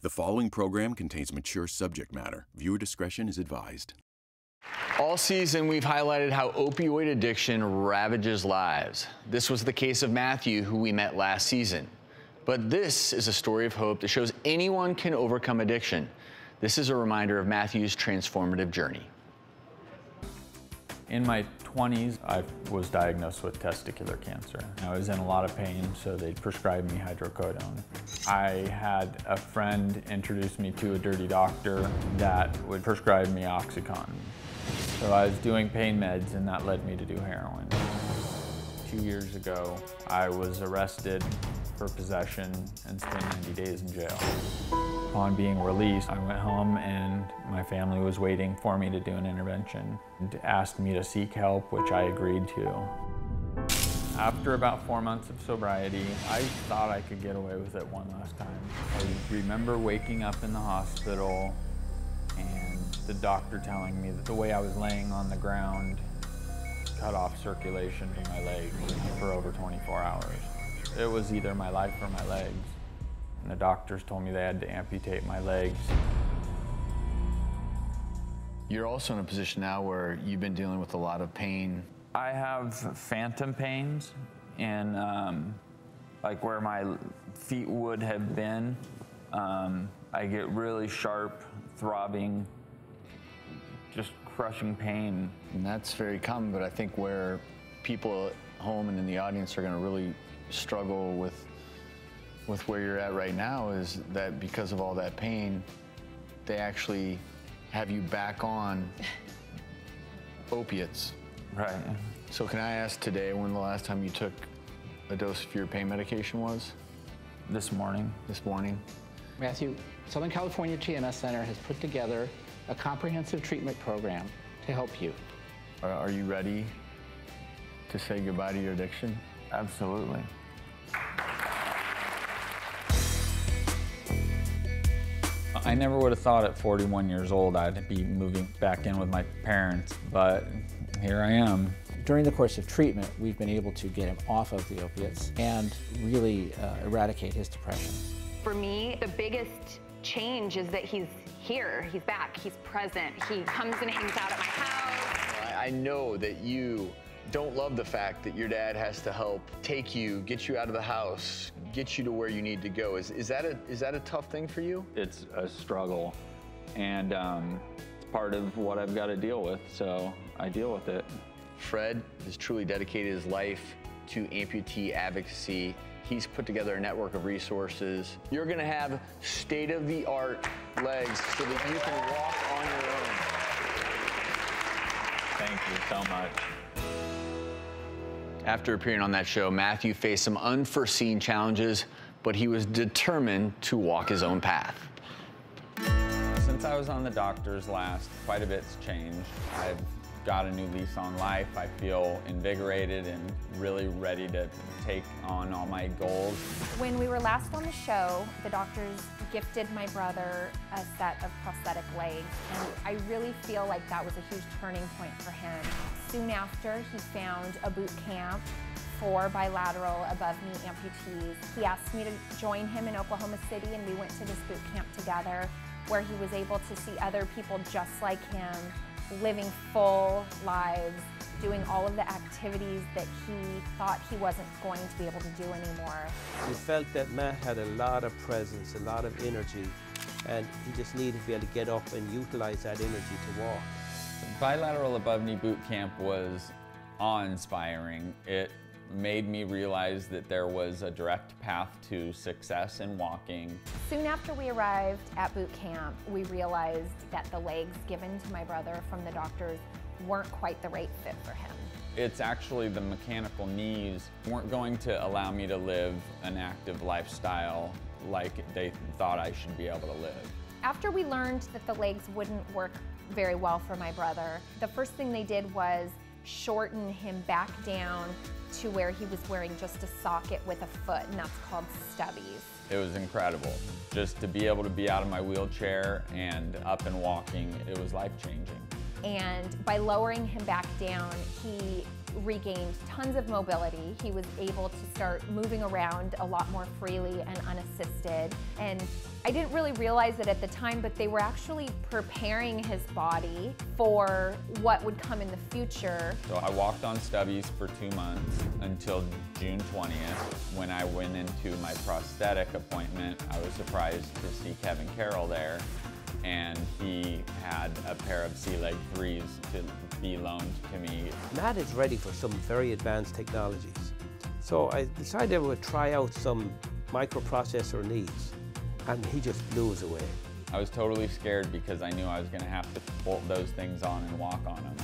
The following program contains mature subject matter. Viewer discretion is advised. All season, we've highlighted how opioid addiction ravages lives. This was the case of Matthew, who we met last season. But this is a story of hope that shows anyone can overcome addiction. This is a reminder of Matthew's transformative journey. In my 20s, I was diagnosed with testicular cancer. I was in a lot of pain, so they prescribed me hydrocodone. I had a friend introduce me to a dirty doctor that would prescribe me OxyContin. So I was doing pain meds, and that led me to do heroin. 2 years ago, I was arrested for possession and spent 90 days in jail. Upon being released, I went home and my family was waiting for me to do an intervention and asked me to seek help, which I agreed to. After about 4 months of sobriety, I thought I could get away with it one last time. I remember waking up in the hospital and the doctor telling me that the way I was laying on the ground cut off circulation to my legs for over 24 hours. It was either my life or my legs. And the doctors told me they had to amputate my legs. You're also in a position now where you've been dealing with a lot of pain. I have phantom pains in like where my feet would have been. I get really sharp, throbbing, just crushing pain. And that's very common, but I think where people at home and in the audience are going to really struggle with where you're at right now is that because of all that pain, they actually have you back on opiates. Right. So can I ask today when the last time you took a dose of your pain medication was? This morning. This morning? Matthew, Southern California TMS Center has put together a comprehensive treatment program to help you. Are you ready to say goodbye to your addiction? Absolutely. I never would have thought at 41 years old I'd be moving back in with my parents, but here I am. During the course of treatment, we've been able to get him off of the opiates and really eradicate his depression. For me, the biggest change is that he's here, he's back, he's present. He comes and hangs out at my house. I know that you don't love the fact that your dad has to help take you, get you out of the house, get you to where you need to go. Is that a tough thing for you? It's a struggle, and it's part of what I've got to deal with, so I deal with it. Fred has truly dedicated his life to amputee advocacy. He's put together a network of resources. You're gonna have state-of-the-art legs so that you can walk on your own. Thank you so much. After appearing on that show, Matthew faced some unforeseen challenges, but he was determined to walk his own path. Since I was on the doctor's last, quite a bit's changed. I've got a new lease on life. I feel invigorated and really ready to take on all my goals. When we were last on the show, the doctors gifted my brother a set of prosthetic legs, and I really feel like that was a huge turning point for him. Soon after, he found a boot camp for bilateral above-knee amputees. He asked me to join him in Oklahoma City, and we went to this boot camp together where he was able to see other people just like him, living full lives, doing all of the activities that he thought he wasn't going to be able to do anymore. We felt that Matt had a lot of presence, a lot of energy, and he just needed to be able to get up and utilize that energy to walk. Bilateral above knee boot camp was awe-inspiring. It made me realize that there was a direct path to success in walking. Soon after we arrived at boot camp, we realized that the legs given to my brother from the doctors weren't quite the right fit for him. It's actually the mechanical knees weren't going to allow me to live an active lifestyle like they thought I should be able to live. After we learned that the legs wouldn't work very well for my brother, the first thing they did was shorten him back down to where he was wearing just a socket with a foot, and that's called stubbies. It was incredible. Just to be able to be out of my wheelchair and up and walking, it was life-changing. And by lowering him back down, he regained tons of mobility. He was able to start moving around a lot more freely and unassisted. And I didn't really realize it at the time, but they were actually preparing his body for what would come in the future. So I walked on stubbies for 2 months until June 20th. When I went into my prosthetic appointment, I was surprised to see Kevin Carroll there, and he had a pair of Sea Leg 3s to be loaned to me. Matt is ready for some very advanced technologies. So I decided I would try out some microprocessor knees, and he just blew us away. I was totally scared because I knew I was going to have to bolt those things on and walk on them.